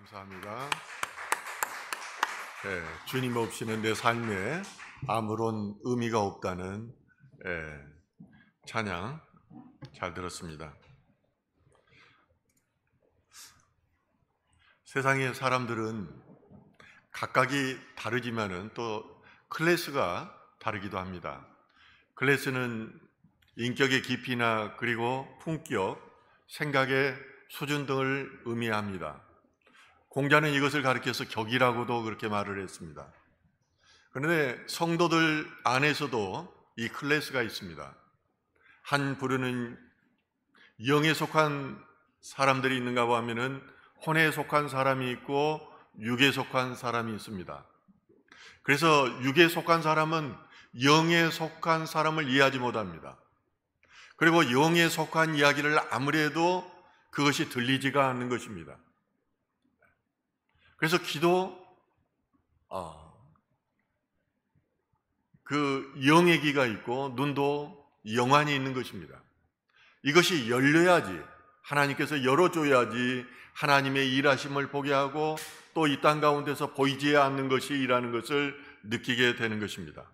감사합니다. 주님 없이는 내 삶에 아무런 의미가 없다는 찬양 잘 들었습니다. 세상의 사람들은 각각이 다르지만은 또 클래스가 다르기도 합니다. 클래스는 인격의 깊이나 그리고 품격, 생각의 수준 등을 의미합니다. 공자는 이것을 가리켜서 격이라고도 그렇게 말을 했습니다. 그런데 성도들 안에서도 이 클래스가 있습니다. 한 부류는 영에 속한 사람들이 있는가 하면은 혼에 속한 사람이 있고 육에 속한 사람이 있습니다. 그래서 육에 속한 사람은 영에 속한 사람을 이해하지 못합니다. 그리고 영에 속한 이야기를 아무리 해도 그것이 들리지가 않는 것입니다. 그래서 귀도 그 영의 귀가 있고 눈도 영안이 있는 것입니다. 이것이 열려야지, 하나님께서 열어줘야지 하나님의 일하심을 보게 하고 또 이 땅 가운데서 보이지 않는 것이 일하는 것을 느끼게 되는 것입니다.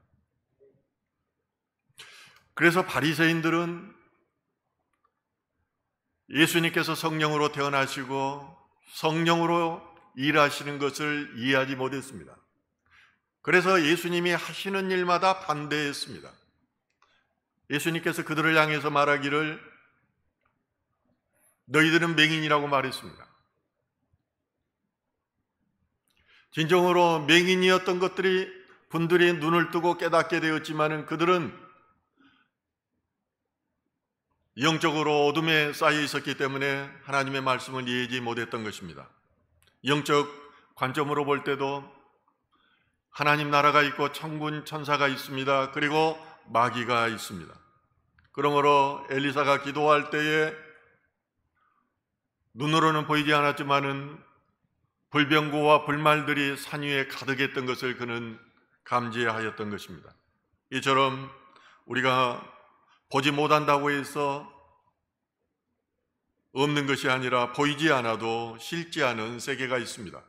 그래서 바리새인들은 예수님께서 성령으로 태어나시고 성령으로 일하시는 것을 이해하지 못했습니다. 그래서 예수님이 하시는 일마다 반대했습니다. 예수님께서 그들을 향해서 말하기를 너희들은 맹인이라고 말했습니다. 진정으로 맹인이었던 분들이 눈을 뜨고 깨닫게 되었지만 그들은 영적으로 어둠에 쌓여 있었기 때문에 하나님의 말씀을 이해하지 못했던 것입니다. 영적 관점으로 볼 때도 하나님 나라가 있고 천군 천사가 있습니다. 그리고 마귀가 있습니다. 그러므로 엘리사가 기도할 때에 눈으로는 보이지 않았지만은 불병거와 불말들이 산 위에 가득했던 것을 그는 감지하였던 것입니다. 이처럼 우리가 보지 못한다고 해서 없는 것이 아니라 보이지 않아도 싫지 않은 세계가 있습니다.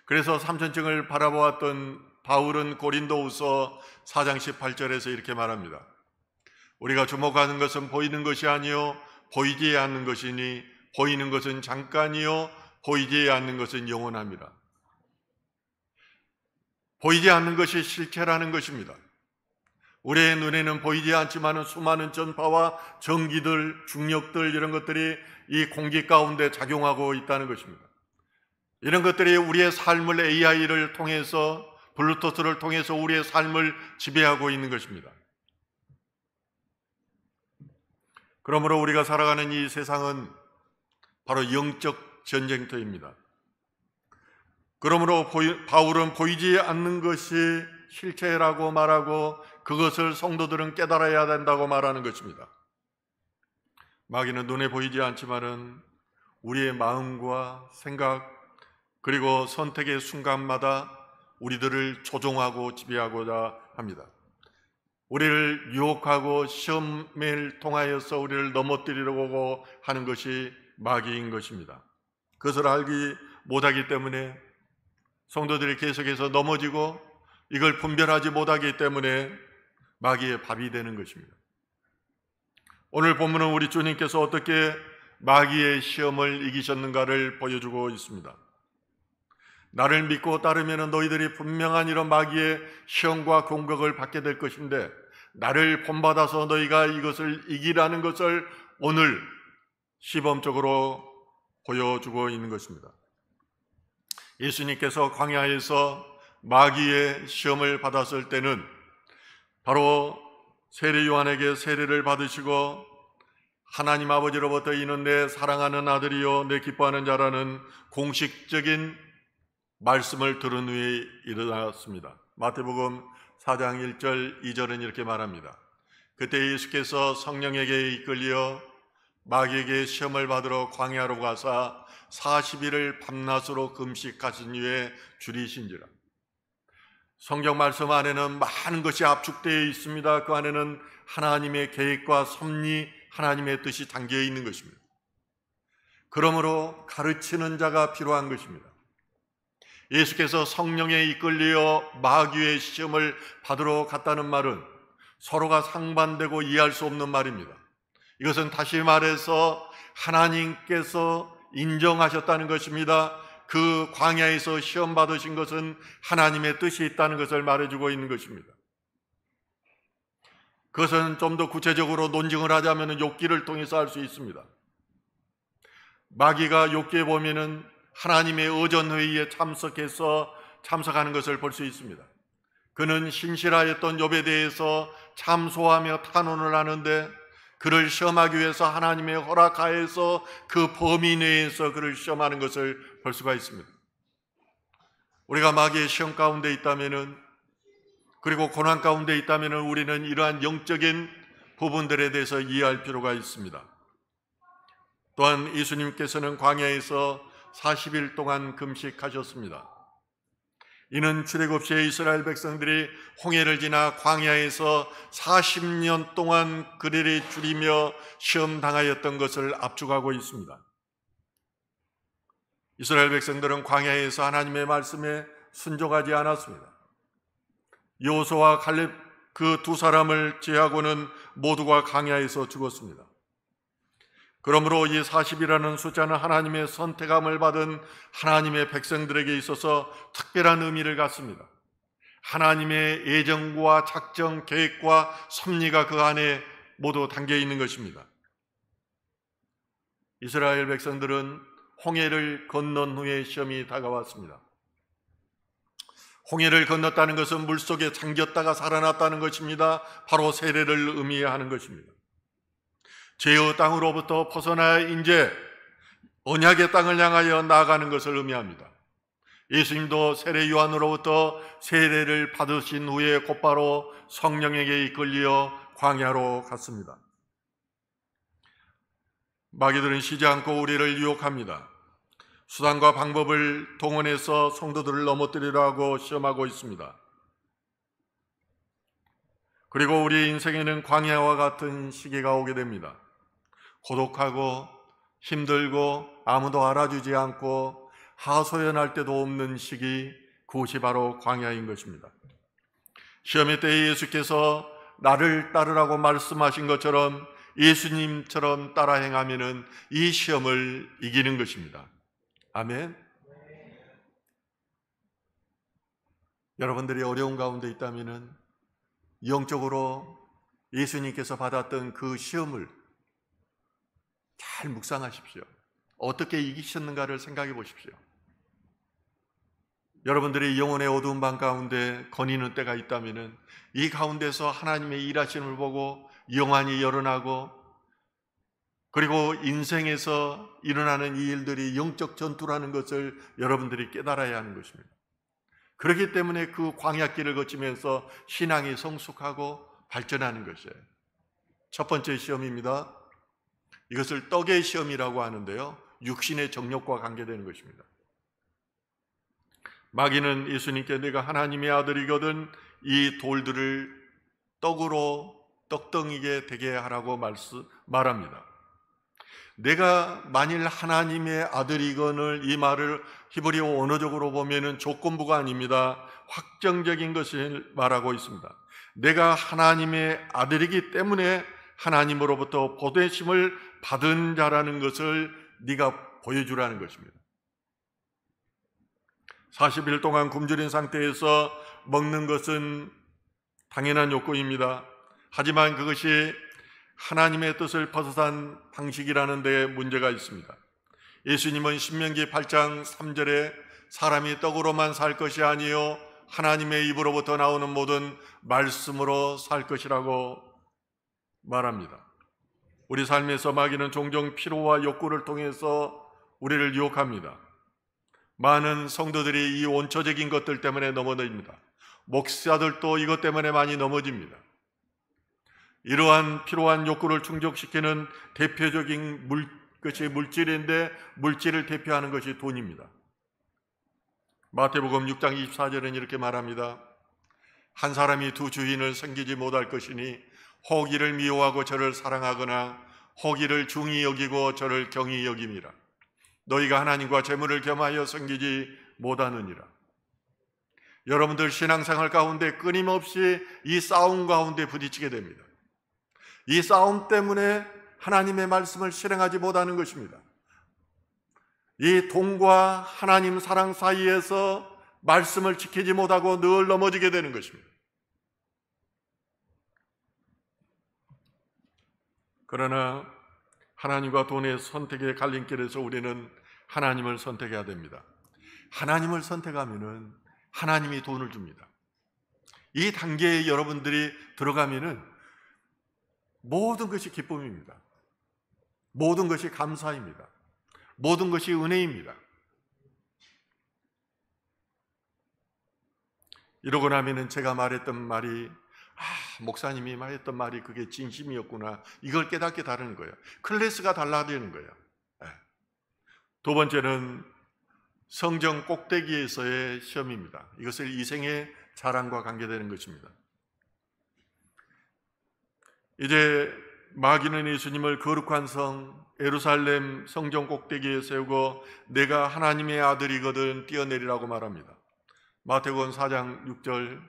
그래서 삼천층을 바라보았던 바울은 고린도후서 4장 18절에서 이렇게 말합니다. 우리가 주목하는 것은 보이는 것이 아니요 보이지 않는 것이니 보이는 것은 잠깐이요 보이지 않는 것은 영원합니다. 보이지 않는 것이 실체라는 것입니다. 우리의 눈에는 보이지 않지만 수많은 전파와 전기들, 중력들 이런 것들이 이 공기 가운데 작용하고 있다는 것입니다. 이런 것들이 우리의 삶을 AI를 통해서 블루투스를 통해서 우리의 삶을 지배하고 있는 것입니다. 그러므로 우리가 살아가는 이 세상은 바로 영적 전쟁터입니다. 그러므로 바울은 보이지 않는 것이 실체라고 말하고 그것을 성도들은 깨달아야 된다고 말하는 것입니다. 마귀는 눈에 보이지 않지만은 우리의 마음과 생각 그리고 선택의 순간마다 우리들을 조종하고 지배하고자 합니다. 우리를 유혹하고 시험을 통하여서 우리를 넘어뜨리려고 하는 것이 마귀인 것입니다. 그것을 알기 못하기 때문에 성도들이 계속해서 넘어지고 이걸 분별하지 못하기 때문에 마귀의 밥이 되는 것입니다. 오늘 본문은 우리 주님께서 어떻게 마귀의 시험을 이기셨는가를 보여주고 있습니다. 나를 믿고 따르면 너희들이 분명한 이런 마귀의 시험과 공격을 받게 될 것인데 나를 본받아서 너희가 이것을 이기라는 것을 오늘 시범적으로 보여주고 있는 것입니다. 예수님께서 광야에서 마귀의 시험을 받았을 때는 바로 세례 요한에게 세례를 받으시고 하나님 아버지로부터 이는 내 사랑하는 아들이요 내 기뻐하는 자라는 공식적인 말씀을 들은 후에 일어났습니다. 마태복음 4장 1절 2절은 이렇게 말합니다. 그때 예수께서 성령에게 이끌려 마귀에게 시험을 받으러 광야로 가사 40일을 밤낮으로 금식하신 후에 줄이신지라. 성경 말씀 안에는 많은 것이 압축되어 있습니다. 그 안에는 하나님의 계획과 섭리, 하나님의 뜻이 담겨 있는 것입니다. 그러므로 가르치는 자가 필요한 것입니다. 예수께서 성령에 이끌려 마귀의 시험을 받으러 갔다는 말은 서로가 상반되고 이해할 수 없는 말입니다. 이것은 다시 말해서 하나님께서 인정하셨다는 것입니다. 그 광야에서 시험 받으신 것은 하나님의 뜻이 있다는 것을 말해주고 있는 것입니다. 그것은 좀 더 구체적으로 논증을 하자면 욥기를 통해서 알 수 있습니다. 마귀가 욥기에 보면은 하나님의 의전회의에 참석하는 것을 볼 수 있습니다. 그는 신실하였던 욥에 대해서 참소하며 탄원을 하는데 그를 시험하기 위해서 하나님의 허락하에서 그 범위 내에서 그를 시험하는 것을 볼 수가 있습니다. 우리가 마귀의 시험 가운데 있다면은, 그리고 고난 가운데 있다면은 우리는 이러한 영적인 부분들에 대해서 이해할 필요가 있습니다. 또한 예수님께서는 광야에서 40일 동안 금식하셨습니다. 이는 출애굽 시에 이스라엘 백성들이 홍해를 지나 광야에서 40년 동안 그들이 줄이며 시험당하였던 것을 압축하고 있습니다. 이스라엘 백성들은 광야에서 하나님의 말씀에 순종하지 않았습니다. 여호수아와 갈렙 그 두 사람을 제하고는 모두가 광야에서 죽었습니다. 그러므로 이 40이라는 숫자는 하나님의 선택함을 받은 하나님의 백성들에게 있어서 특별한 의미를 갖습니다. 하나님의 예정과 작정, 계획과 섭리가 그 안에 모두 담겨 있는 것입니다. 이스라엘 백성들은 홍해를 건넌 후에 시험이 다가왔습니다. 홍해를 건넜다는 것은 물속에 잠겼다가 살아났다는 것입니다. 바로 세례를 의미하는 것입니다. 죄의 땅으로부터 벗어나 이제 언약의 땅을 향하여 나아가는 것을 의미합니다. 예수님도 세례 요한으로부터 세례를 받으신 후에 곧바로 성령에게 이끌려 광야로 갔습니다. 마귀들은 쉬지 않고 우리를 유혹합니다. 수단과 방법을 동원해서 성도들을 넘어뜨리려 하고 시험하고 있습니다. 그리고 우리 인생에는 광야와 같은 시기가 오게 됩니다. 고독하고 힘들고 아무도 알아주지 않고 하소연할 데도 없는 시기, 그것이 바로 광야인 것입니다. 시험의 때에 예수께서 나를 따르라고 말씀하신 것처럼 예수님처럼 따라 행하면은 이 시험을 이기는 것입니다. 아멘. 여러분들이 어려운 가운데 있다면은 영적으로 예수님께서 받았던 그 시험을 잘 묵상하십시오. 어떻게 이기셨는가를 생각해 보십시오. 여러분들이 영혼의 어두운 방 가운데 거니는 때가 있다면은 이 가운데서 하나님의 일하심을 보고 영안이 열어나고, 그리고 인생에서 일어나는 이 일들이 영적 전투라는 것을 여러분들이 깨달아야 하는 것입니다. 그렇기 때문에 그 광야길을 거치면서 신앙이 성숙하고 발전하는 것이에요. 첫 번째 시험입니다. 이것을 떡의 시험이라고 하는데요, 육신의 정욕과 관계되는 것입니다. 마귀는 예수님께 내가 하나님의 아들이거든 이 돌들을 떡으로 떡덩이게 되게 하라고 말합니다. 내가 만일 하나님의 아들이거늘, 이 말을 히브리어 원어적으로 보면은 조건부가 아닙니다. 확정적인 것을 말하고 있습니다. 내가 하나님의 아들이기 때문에 하나님으로부터 보내심을 받은 자라는 것을 네가 보여주라는 것입니다. 40일 동안 굶주린 상태에서 먹는 것은 당연한 욕구입니다. 하지만 그것이 하나님의 뜻을 벗어난 방식이라는 데에 문제가 있습니다. 예수님은 신명기 8장 3절에 사람이 떡으로만 살 것이 아니요 하나님의 입으로부터 나오는 모든 말씀으로 살 것이라고 말합니다. 우리 삶에서 마귀는 종종 피로와 욕구를 통해서 우리를 유혹합니다. 많은 성도들이 이 원초적인 것들 때문에 넘어집니다. 목사들도 이것 때문에 많이 넘어집니다. 이러한 필요한 욕구를 충족시키는 대표적인 것이 물질인데, 물질을 대표하는 것이 돈입니다. 마태복음 6장 24절은 이렇게 말합니다. 한 사람이 두 주인을 섬기지 못할 것이니 혹 이를 미워하고 저를 사랑하거나 혹 이를 중히 여기고 저를 경히 여김이라. 너희가 하나님과 재물을 겸하여 섬기지 못하느니라. 여러분들 신앙생활 가운데 끊임없이 이 싸움 가운데 부딪히게 됩니다. 이 싸움 때문에 하나님의 말씀을 실행하지 못하는 것입니다. 이 돈과 하나님 사랑 사이에서 말씀을 지키지 못하고 늘 넘어지게 되는 것입니다. 그러나 하나님과 돈의 선택의 갈림길에서 우리는 하나님을 선택해야 됩니다. 하나님을 선택하면은 하나님이 돈을 줍니다. 이 단계에 여러분들이 들어가면은 모든 것이 기쁨입니다. 모든 것이 감사입니다. 모든 것이 은혜입니다. 이러고 나면은 제가 말했던 말이 목사님이 말했던 말이 그게 진심이었구나, 이걸 깨닫게 다르는 거예요. 클래스가 달라지는 거예요. 두 번째는 성전 꼭대기에서의 시험입니다. 이것을 이생의 자랑과 관계되는 것입니다. 이제 마귀는 예수님을 거룩한 성 예루살렘 성전 꼭대기에 세우고 내가 하나님의 아들이거든 뛰어내리라고 말합니다. 마태복음 4장 6절,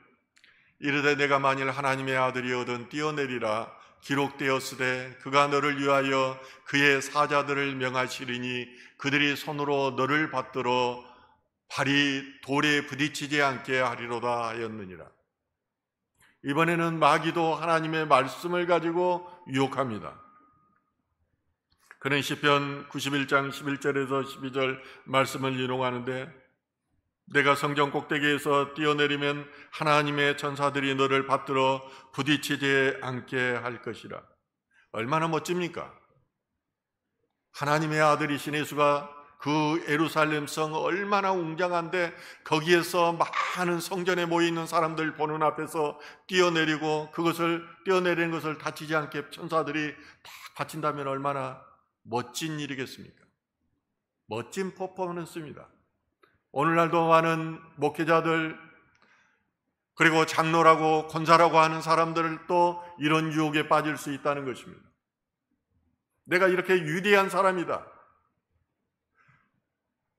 이르되 내가 만일 하나님의 아들이거든 뛰어내리라 기록되었으되 그가 너를 위하여 그의 사자들을 명하시리니 그들이 손으로 너를 받들어 발이 돌에 부딪히지 않게 하리로다 하였느니라. 이번에는 마귀도 하나님의 말씀을 가지고 유혹합니다. 그는 시편 91장 11절에서 12절 말씀을 인용하는데, 내가 성전 꼭대기에서 뛰어내리면 하나님의 천사들이 너를 받들어 부딪히지 않게 할 것이라. 얼마나 멋집니까? 하나님의 아들이신 예수가 그 예루살렘 성 얼마나 웅장한데 거기에서 많은 성전에 모여있는 사람들 보는 앞에서 뛰어내리고 그것을 뛰어내리는 것을 다치지 않게 천사들이 다 받친다면 얼마나 멋진 일이겠습니까? 멋진 퍼포먼스입니다. 오늘날도 많은 목회자들 그리고 장로라고 권사라고 하는 사람들도 이런 유혹에 빠질 수 있다는 것입니다. 내가 이렇게 위대한 사람이다,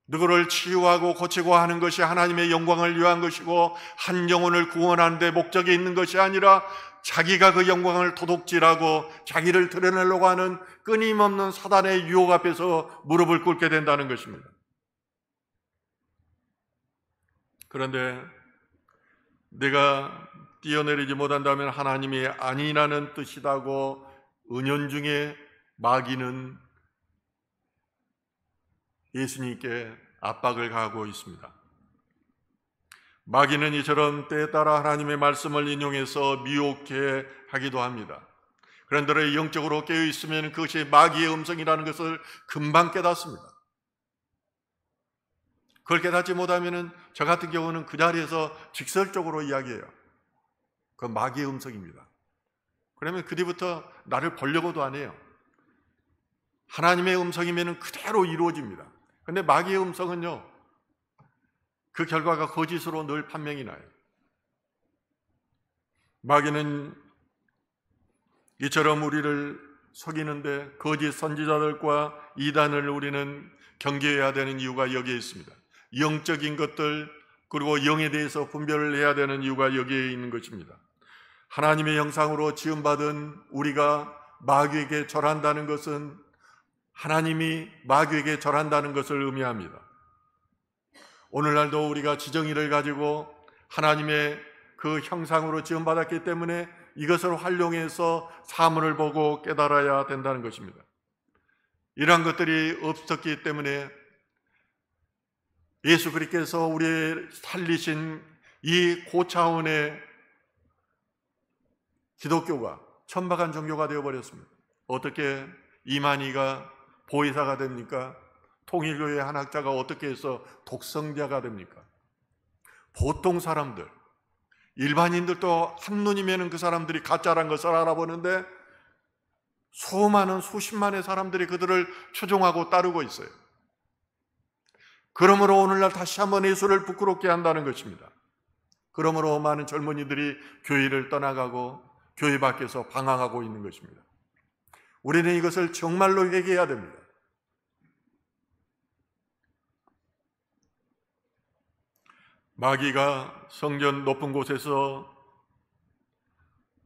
누구를 치유하고 고치고 하는 것이 하나님의 영광을 위한 것이고 한 영혼을 구원하는 데 목적이 있는 것이 아니라 자기가 그 영광을 도둑질하고 자기를 드러내려고 하는 끊임없는 사단의 유혹 앞에서 무릎을 꿇게 된다는 것입니다. 그런데 내가 뛰어내리지 못한다면 하나님이 아니라는 뜻이라고 은연중에 마귀는 예수님께 압박을 가하고 있습니다. 마귀는 이처럼 때에 따라 하나님의 말씀을 인용해서 미혹해 하기도 합니다. 그런데 영적으로 깨어있으면 그것이 마귀의 음성이라는 것을 금방 깨닫습니다. 그걸 깨닫지 못하면 저 같은 경우는 그 자리에서 직설적으로 이야기해요. 그건 마귀의 음성입니다. 그러면 그 뒤부터 나를 보려고도 안 해요. 하나님의 음성이면 그대로 이루어집니다. 그런데 마귀의 음성은요, 그 결과가 거짓으로 늘 판명이 나요. 마귀는 이처럼 우리를 속이는데 거짓 선지자들과 이단을 우리는 경계해야 되는 이유가 여기에 있습니다. 영적인 것들 그리고 영에 대해서 분별을 해야 되는 이유가 여기에 있는 것입니다. 하나님의 형상으로 지음받은 우리가 마귀에게 절한다는 것은 하나님이 마귀에게 절한다는 것을 의미합니다. 오늘날도 우리가 지정의를 가지고 하나님의 그 형상으로 지음받았기 때문에 이것을 활용해서 사물을 보고 깨달아야 된다는 것입니다. 이러한 것들이 없었기 때문에 예수 그리스도께서 우리의 살리신 이 고차원의 기독교가 천박한 종교가 되어버렸습니다. 어떻게 이만희가 보혜사가 됩니까? 통일교회 한 학자가 어떻게 해서 독성자가 됩니까? 보통 사람들, 일반인들도 한눈이면 그 사람들이 가짜란 것을 알아보는데 수많은 수십만의 사람들이 그들을 추종하고 따르고 있어요. 그러므로 오늘날 다시 한번 예수를 부끄럽게 한다는 것입니다. 그러므로 많은 젊은이들이 교회를 떠나가고 교회 밖에서 방황하고 있는 것입니다. 우리는 이것을 정말로 회개해야 됩니다. 마귀가 성전 높은 곳에서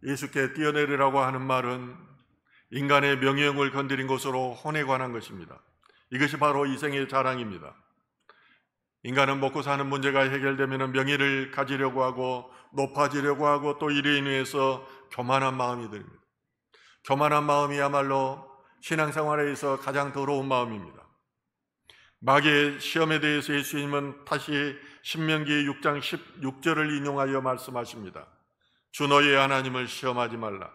예수께 뛰어내리라고 하는 말은 인간의 명예형을 건드린 것으로 혼에 관한 것입니다. 이것이 바로 이생의 자랑입니다. 인간은 먹고 사는 문제가 해결되면 명예를 가지려고 하고 높아지려고 하고 또 이에 인해서 교만한 마음이 듭니다. 교만한 마음이야말로 신앙생활에서 가장 더러운 마음입니다. 마귀의 시험에 대해서 예수님은 다시 신명기 6장 16절을 인용하여 말씀하십니다. 주 너희의 하나님을 시험하지 말라.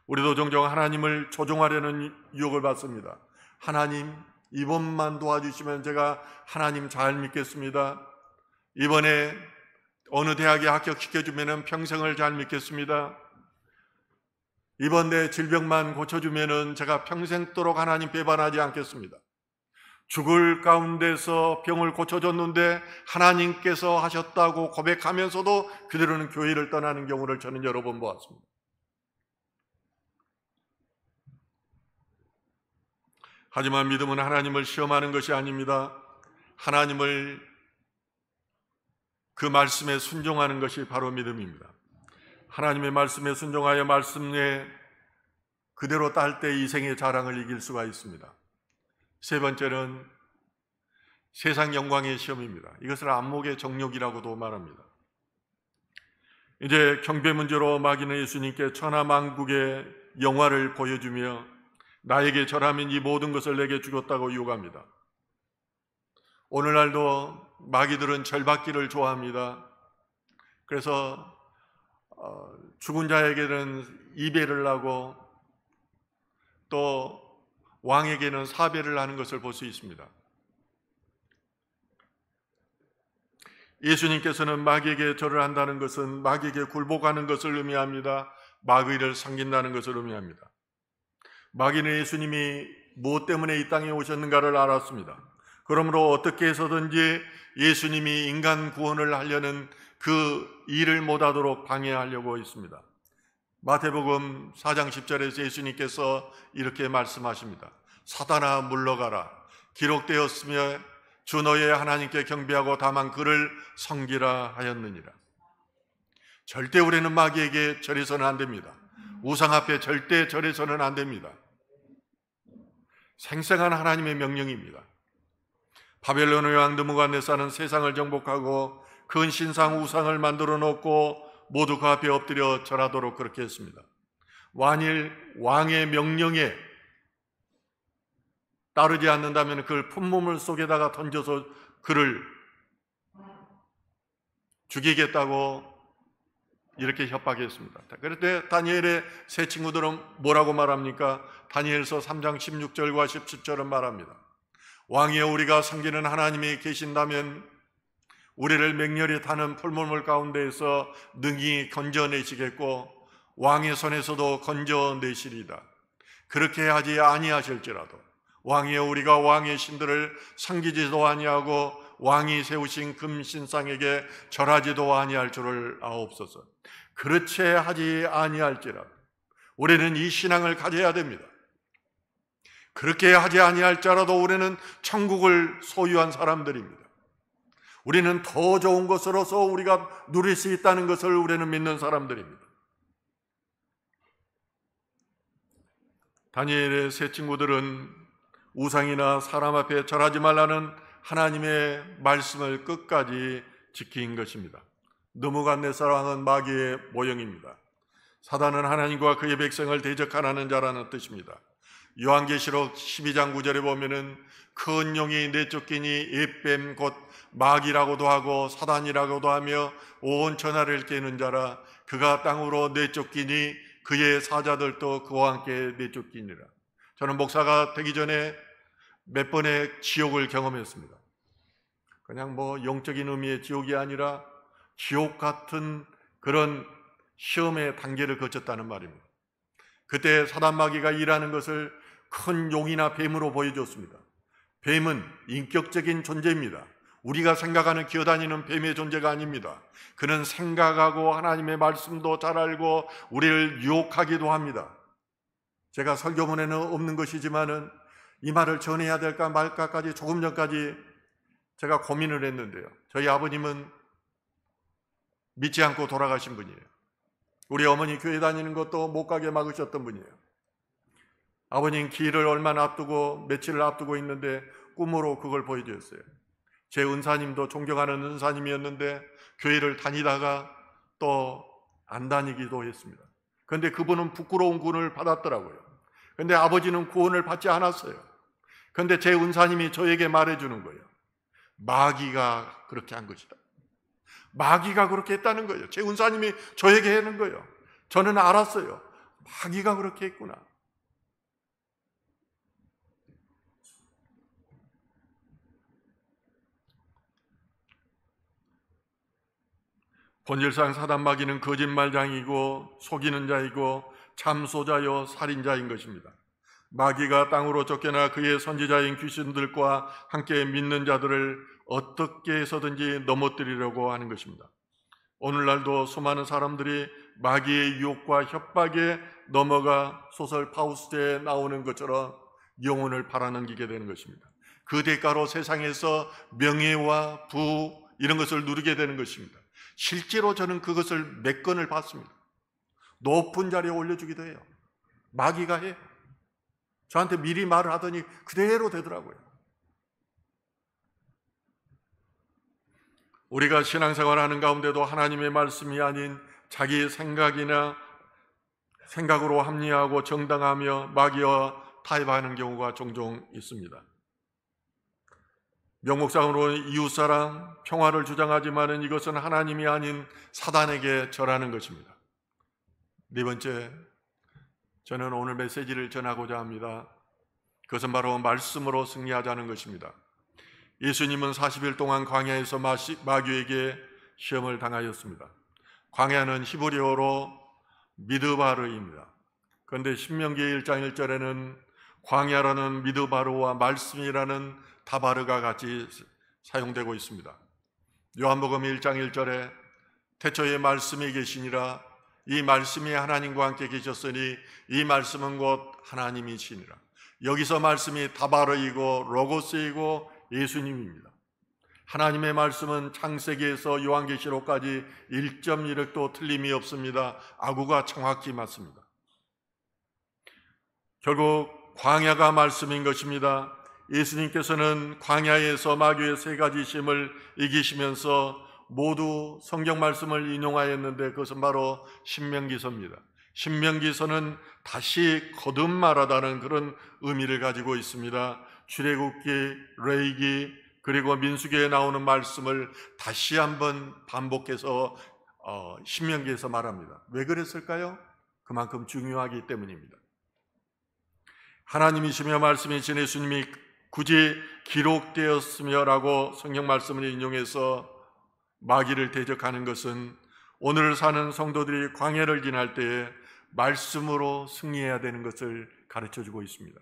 우리도 종종 하나님을 조종하려는 유혹을 받습니다. 하나님, 이번만 도와주시면 제가 하나님 잘 믿겠습니다. 이번에 어느 대학에 합격시켜주면 평생을 잘 믿겠습니다. 이번 내 질병만 고쳐주면 제가 평생도록 하나님 배반하지 않겠습니다. 죽을 가운데서 병을 고쳐줬는데 하나님께서 하셨다고 고백하면서도 그대로는 교회를 떠나는 경우를 저는 여러 번 보았습니다. 하지만 믿음은 하나님을 시험하는 것이 아닙니다. 하나님을 그 말씀에 순종하는 것이 바로 믿음입니다. 하나님의 말씀에 순종하여 말씀에 그대로 딸 때 이생의 자랑을 이길 수가 있습니다. 세 번째는 세상 영광의 시험입니다. 이것을 안목의 정욕이라고도 말합니다. 이제 경배 문제로 마귀는 예수님께 천하만국의 영화를 보여주며 나에게 절하면 이 모든 것을 내게 주겠다고 유혹합니다. 오늘날도 마귀들은 절받기를 좋아합니다. 그래서 죽은 자에게는 2배를 하고 또 왕에게는 4배를 하는 것을 볼 수 있습니다. 예수님께서는 마귀에게 절을 한다는 것은 마귀에게 굴복하는 것을 의미합니다. 마귀를 섬긴다는 것을 의미합니다. 마귀는 예수님이 무엇 때문에 이 땅에 오셨는가를 알았습니다. 그러므로 어떻게 해서든지 예수님이 인간 구원을 하려는 그 일을 못하도록 방해하려고 있습니다. 마태복음 4장 10절에서 예수님께서 이렇게 말씀하십니다. 사단아 물러가라. 기록되었으며 주 너의 하나님께 경배하고 다만 그를 섬기라 하였느니라. 절대 우리는 마귀에게 절해서는 안 됩니다. 우상 앞에 절대 절해서는 안 됩니다. 생생한 하나님의 명령입니다. 바벨론의 왕 느부갓네살은 세상을 정복하고 큰 신상 우상을 만들어 놓고 모두 그 앞에 엎드려 절하도록 그렇게 했습니다. 왕의 명령에 따르지 않는다면 그를 품몸을 속에다가 던져서 그를 죽이겠다고 이렇게 협박했습니다. 그런데 다니엘의 세 친구들은 뭐라고 말합니까? 다니엘서 3장 16절과 17절은 말합니다. 왕이여 우리가 섬기는 하나님이 계신다면 우리를 맹렬히 타는 풀물물 가운데에서 능히 건져내시겠고 왕의 손에서도 건져내시리다. 그렇게 하지 아니하실지라도 왕이여 우리가 왕의 신들을 섬기지도 아니하고 왕이 세우신 금신상에게 절하지도 아니할 줄을 아옵소서. 그렇지 하지 아니할지라도 우리는 이 신앙을 가져야 됩니다. 그렇게 하지 아니할지라도 우리는 천국을 소유한 사람들입니다. 우리는 더 좋은 것으로서 우리가 누릴 수 있다는 것을 우리는 믿는 사람들입니다. 다니엘의 세 친구들은 우상이나 사람 앞에 절하지 말라는 하나님의 말씀을 끝까지 지킨 것입니다. 느부갓네살 왕은 마귀의 모형입니다. 사단은 하나님과 그의 백성을 대적하라는 자라는 뜻입니다. 요한계시록 12장 9절에 보면은 큰 용이 내쫓기니 에뱀 곧 마귀라고도 하고 사단이라고도 하며 온 천하를 깨는 자라. 그가 땅으로 내쫓기니 그의 사자들도 그와 함께 내쫓기니라. 저는 목사가 되기 전에 몇 번의 지옥을 경험했습니다. 그냥 영적인 의미의 지옥이 아니라 지옥 같은 그런 시험의 단계를 거쳤다는 말입니다. 그때 사단 마귀가 일하는 것을 큰 용이나 뱀으로 보여줬습니다. 뱀은 인격적인 존재입니다. 우리가 생각하는 기어다니는 뱀의 존재가 아닙니다. 그는 생각하고 하나님의 말씀도 잘 알고 우리를 유혹하기도 합니다. 제가 설교문에는 없는 것이지만은 이 말을 전해야 될까 말까까지 조금 전까지 제가 고민을 했는데요. 저희 아버님은 믿지 않고 돌아가신 분이에요. 우리 어머니 교회 다니는 것도 못 가게 막으셨던 분이에요. 아버님 길을 얼마나 앞두고 며칠을 앞두고 있는데 꿈으로 그걸 보여주셨어요. 제 은사님도 존경하는 은사님이었는데 교회를 다니다가 또 안 다니기도 했습니다. 그런데 그분은 부끄러운 구원을 받았더라고요. 그런데 아버지는 구원을 받지 않았어요. 그런데 제 은사님이 저에게 말해주는 거예요. 마귀가 그렇게 한 것이다. 마귀가 그렇게 했다는 거예요. 제 은사님이 저에게 하는 거예요. 저는 알았어요. 마귀가 그렇게 했구나. 본질상 사단 마귀는 거짓말장이고 속이는 자이고 참소자요 살인자인 것입니다. 마귀가 땅으로 쫓겨나 그의 선지자인 귀신들과 함께 믿는 자들을 어떻게 해서든지 넘어뜨리려고 하는 것입니다. 오늘날도 수많은 사람들이 마귀의 유혹과 협박에 넘어가 소설 파우스트에 나오는 것처럼 영혼을 팔아넘기게 되는 것입니다. 그 대가로 세상에서 명예와 부 이런 것을 누리게 되는 것입니다. 실제로 저는 그것을 몇 건을 봤습니다. 높은 자리에 올려주기도 해요. 마귀가 해요. 저한테 미리 말을 하더니 그대로 되더라고요. 우리가 신앙생활을 하는 가운데도 하나님의 말씀이 아닌 자기의 생각으로 합리화하고 정당하며 마귀와 타협하는 경우가 종종 있습니다. 명목상으로는 이웃사랑, 평화를 주장하지만 이것은 하나님이 아닌 사단에게 절하는 것입니다. 네 번째, 저는 오늘 메시지를 전하고자 합니다. 그것은 바로 말씀으로 승리하자는 것입니다. 예수님은 40일 동안 광야에서 마귀에게 시험을 당하였습니다. 광야는 히브리어로 미드바르입니다. 그런데 신명기 1장 1절에는 광야라는 미드바르와 말씀이라는 다바르가 같이 사용되고 있습니다. 요한복음 1장 1절에 태초에 말씀이 계시니라 이 말씀이 하나님과 함께 계셨으니 이 말씀은 곧 하나님이시니라. 여기서 말씀이 다바르이고 로고스이고 예수님입니다. 하나님의 말씀은 창세기에서 요한계시록까지 1.1획도 틀림이 없습니다. 아구가 정확히 맞습니다. 결국 광야가 말씀인 것입니다. 예수님께서는 광야에서 마귀의 세 가지 시험을 이기시면서 모두 성경 말씀을 인용하였는데 그것은 바로 신명기서입니다. 신명기서는 다시 거듭 말하다는 그런 의미를 가지고 있습니다. 출애굽기, 레위기 그리고 민수기에 나오는 말씀을 다시 한번 반복해서 신명기에서 말합니다. 왜 그랬을까요? 그만큼 중요하기 때문입니다. 하나님이시며 말씀이신 예수님이 굳이 기록되었으며라고 성경 말씀을 인용해서 마귀를 대적하는 것은 오늘 사는 성도들이 광야를 지날 때에 말씀으로 승리해야 되는 것을 가르쳐주고 있습니다.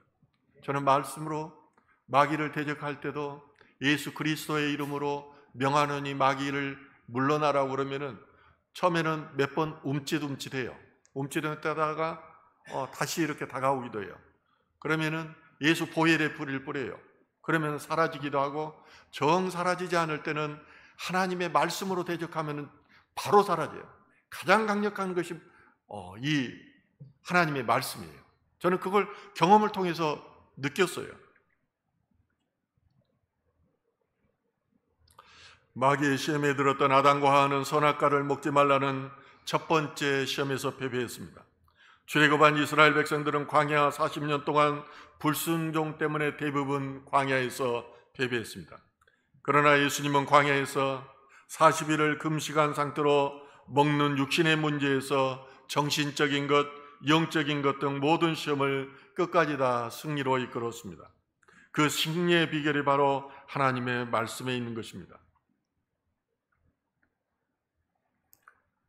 저는 말씀으로 마귀를 대적할 때도 예수 그리스도의 이름으로 명하노니 마귀를 물러나라고 그러면은 처음에는 몇 번 움찔움찔해요. 움찔했다가 다시 이렇게 다가오기도 해요. 그러면은 예수 보혈의 불을 뿌려요. 그러면 사라지기도 하고 정 사라지지 않을 때는 하나님의 말씀으로 대적하면 바로 사라져요. 가장 강력한 것이 이 하나님의 말씀이에요. 저는 그걸 경험을 통해서 느꼈어요. 마귀의 시험에 들었던 아담과 하와는 선악과를 먹지 말라는 첫 번째 시험에서 패배했습니다. 출애굽한 이스라엘 백성들은 광야 40년 동안 불순종 때문에 대부분 광야에서 패배했습니다. 그러나 예수님은 광야에서 40일을 금식한 상태로 먹는 육신의 문제에서 정신적인 것, 영적인 것 등 모든 시험을 끝까지 다 승리로 이끌었습니다. 그 승리의 비결이 바로 하나님의 말씀에 있는 것입니다.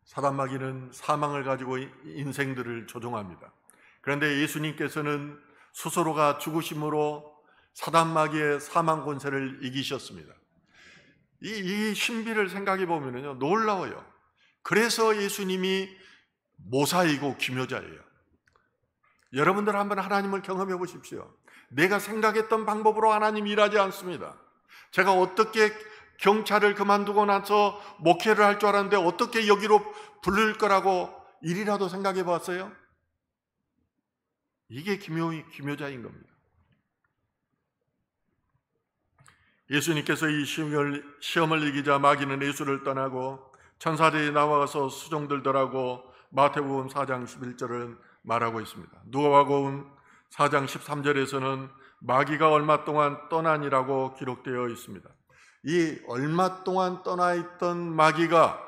사단마귀는 사망을 가지고 인생들을 조종합니다. 그런데 예수님께서는 스스로가 죽으심으로 사단마귀의 사망 권세를 이기셨습니다. 이 신비를 생각해 보면요 놀라워요. 그래서 예수님이 모사이고 기묘자예요. 여러분들 한번 하나님을 경험해 보십시오. 내가 생각했던 방법으로 하나님이 일하지 않습니다. 제가 어떻게 경찰을 그만두고 나서 목회를 할 줄 알았는데 어떻게 여기로 부를 거라고 일이라도 생각해 봤어요? 이게 기묘자인 겁니다. 예수님께서 이 시험을 이기자 마귀는 예수를 떠나고 천사들이 나와서 수종들더라고 마태복음 4장 11절은 말하고 있습니다. 누가복음 4장 13절에서는 마귀가 얼마 동안 떠나니라고 기록되어 있습니다. 이 얼마 동안 떠나 있던 마귀가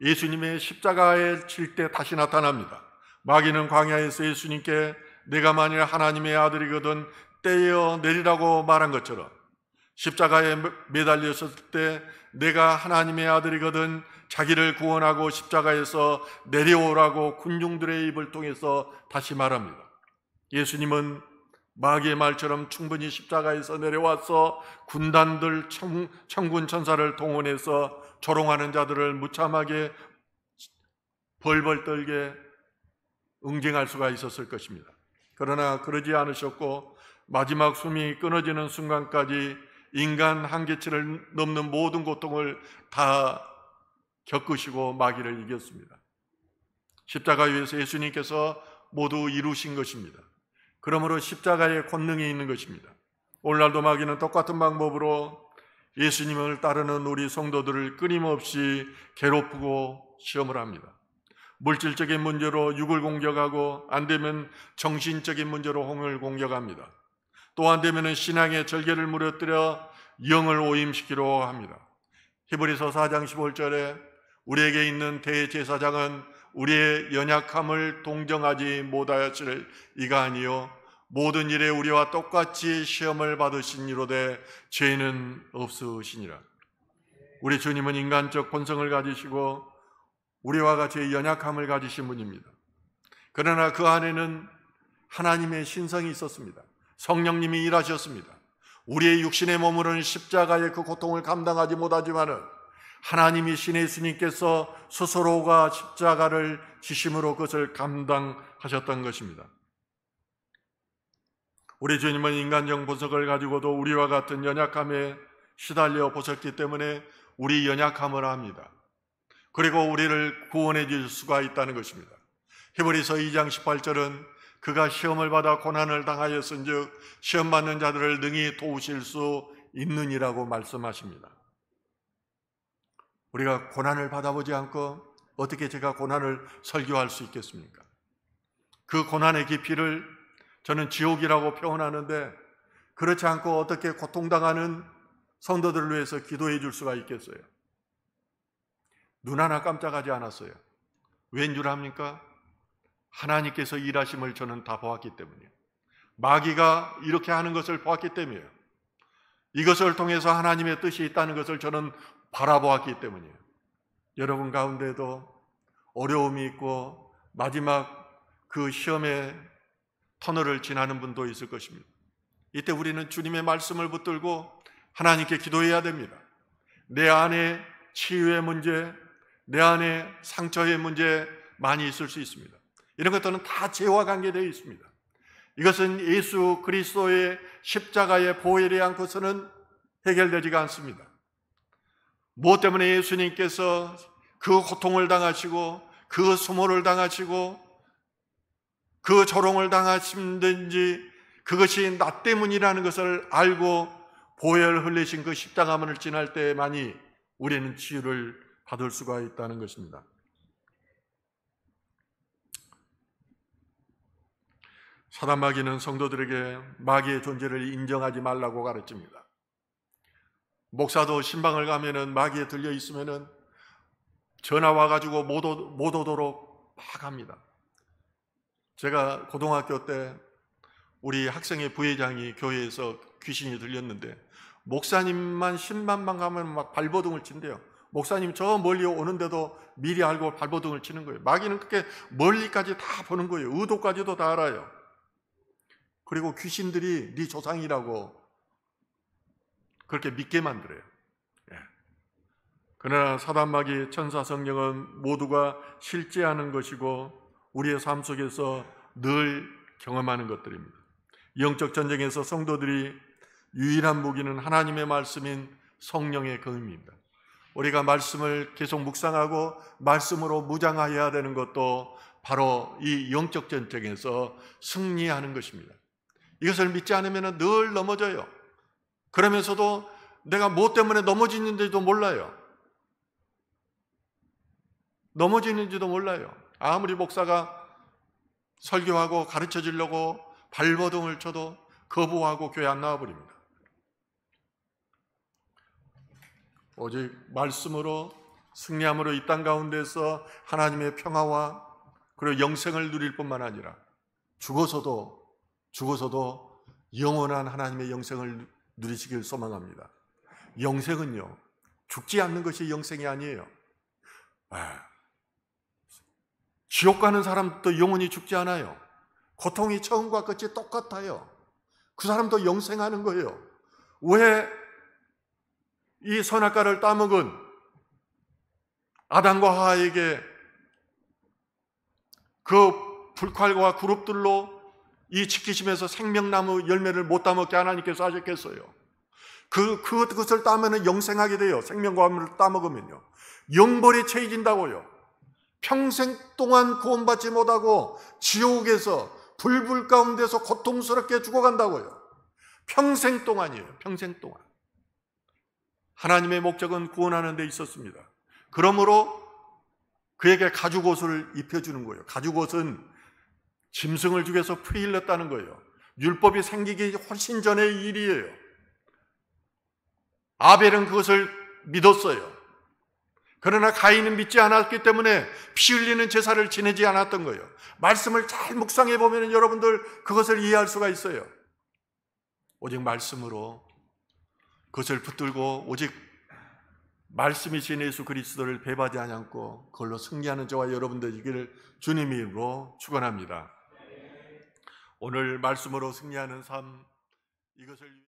예수님의 십자가에 칠 때 다시 나타납니다. 마귀는 광야에서 예수님께 내가 만일 하나님의 아들이거든 떼어 내리라고 말한 것처럼 십자가에 매달렸을 때 내가 하나님의 아들이거든 자기를 구원하고 십자가에서 내려오라고 군중들의 입을 통해서 다시 말합니다. 예수님은 마귀의 말처럼 충분히 십자가에서 내려와서 군단들, 천군 천사를 동원해서 조롱하는 자들을 무참하게 벌벌 떨게 응징할 수가 있었을 것입니다. 그러나 그러지 않으셨고 마지막 숨이 끊어지는 순간까지 인간 한계치를 넘는 모든 고통을 다 겪으시고 마귀를 이겼습니다. 십자가 위에서 예수님께서 모두 이루신 것입니다. 그러므로 십자가에 권능이 있는 것입니다. 오늘날도 마귀는 똑같은 방법으로 예수님을 따르는 우리 성도들을 끊임없이 괴롭히고 시험을 합니다. 물질적인 문제로 육을 공격하고 안 되면 정신적인 문제로 홍을 공격합니다. 또 안 되면 신앙의 절개를 무너뜨려 영을 오임시키려 합니다. 히브리서 4장 15절에 우리에게 있는 대제사장은 우리의 연약함을 동정하지 못하였을 이가 아니요 모든 일에 우리와 똑같이 시험을 받으신 이로되 죄는 없으시니라. 우리 주님은 인간적 본성을 가지시고 우리와 같이 연약함을 가지신 분입니다. 그러나 그 안에는 하나님의 신성이 있었습니다. 성령님이 일하셨습니다. 우리의 육신의 몸으로는 십자가의 그 고통을 감당하지 못하지만은 하나님이신 예수님께서 스스로가 십자가를 지심으로 그것을 감당하셨던 것입니다. 우리 주님은 인간적 본성을 가지고도 우리와 같은 연약함에 시달려 보셨기 때문에 우리 연약함을 압니다. 그리고 우리를 구원해 줄 수가 있다는 것입니다. 히브리서 2장 18절은 그가 시험을 받아 고난을 당하였은즉 시험 받는 자들을 능히 도우실 수 있느니라고 말씀하십니다. 우리가 고난을 받아보지 않고 어떻게 제가 고난을 설교할 수 있겠습니까? 그 고난의 깊이를 저는 지옥이라고 표현하는데 그렇지 않고 어떻게 고통당하는 성도들을 위해서 기도해 줄 수가 있겠어요? 눈 하나 깜짝하지 않았어요. 왠 줄 압니까? 하나님께서 일하심을 저는 다 보았기 때문이에요. 마귀가 이렇게 하는 것을 보았기 때문이에요. 이것을 통해서 하나님의 뜻이 있다는 것을 저는 바라보았기 때문이에요. 여러분 가운데도 어려움이 있고 마지막 그 시험의 터널을 지나는 분도 있을 것입니다. 이때 우리는 주님의 말씀을 붙들고 하나님께 기도해야 됩니다. 내 안에 치유의 문제, 내 안에 상처의 문제 많이 있을 수 있습니다. 이런 것들은 다 죄와 관계되어 있습니다. 이것은 예수 그리스도의 십자가의 보혈이 않고서는 해결되지가 않습니다. 무엇 때문에 예수님께서 그 고통을 당하시고 그 수모를 당하시고 그 조롱을 당하신든지 그것이 나 때문이라는 것을 알고 보혈 흘리신 그 십자가문을 지날 때만이 우리는 치유를 받을 수가 있다는 것입니다. 사단 마귀는 성도들에게 마귀의 존재를 인정하지 말라고 가르칩니다. 목사도 신방을 가면은 마귀에 들려 있으면은 전화 와가지고 못 오도록 막 합니다. 제가 고등학교 때 우리 학생회 부회장이 교회에서 귀신이 들렸는데 목사님만 신방만 가면 막 발버둥을 친대요. 목사님 저 멀리 오는데도 미리 알고 발버둥을 치는 거예요. 마귀는 그렇게 멀리까지 다 보는 거예요. 의도까지도 다 알아요. 그리고 귀신들이 네 조상이라고 그렇게 믿게 만들어요. 그러나 사단 마귀 천사 성령은 모두가 실제하는 것이고 우리의 삶 속에서 늘 경험하는 것들입니다. 영적 전쟁에서 성도들이 유일한 무기는 하나님의 말씀인 성령의 검입니다. 우리가 말씀을 계속 묵상하고 말씀으로 무장해야 되는 것도 바로 이 영적 전쟁에서 승리하는 것입니다. 이것을 믿지 않으면 늘 넘어져요. 그러면서도 내가 뭐 때문에 넘어지는지도 몰라요. 넘어지는지도 몰라요. 아무리 목사가 설교하고 가르쳐 주려고 발버둥을 쳐도 거부하고 교회 안 나와버립니다. 오직 말씀으로 승리함으로 이 땅 가운데서 하나님의 평화와 그리고 영생을 누릴 뿐만 아니라 죽어서도 영원한 하나님의 영생을 누리시길 소망합니다. 영생은요, 죽지 않는 것이 영생이 아니에요. 지옥 가는 사람도 영원히 죽지 않아요. 고통이 처음과 끝이 똑같아요. 그 사람도 영생하는 거예요. 왜 이 선악과를 따먹은 아담과 하와에게 그 불칼과 그룹들로 이 지키심에서 생명나무 열매를 못 따먹게 하나님께서 하셨겠어요? 그것을 따면 영생하게 돼요. 생명과물을 따먹으면요. 영벌이 채워진다고요. 평생 동안 구원받지 못하고 지옥에서 불불 가운데서 고통스럽게 죽어간다고요. 평생 동안이에요. 평생 동안. 하나님의 목적은 구원하는 데 있었습니다. 그러므로 그에게 가죽옷을 입혀주는 거예요. 가죽옷은 짐승을 죽여서 피 흘렸다는 거예요. 율법이 생기기 훨씬 전의 일이에요. 아벨은 그것을 믿었어요. 그러나 가인은 믿지 않았기 때문에 피 흘리는 제사를 지내지 않았던 거예요. 말씀을 잘 묵상해 보면 여러분들 그것을 이해할 수가 있어요. 오직 말씀으로 그것을 붙들고 오직 말씀이신 예수 그리스도를 배반하지 않고 그걸로 승리하는 저와 여러분들이기를 주님의 이름으로 축원합니다. 오늘 말씀으로 승리하는 삶, 이것을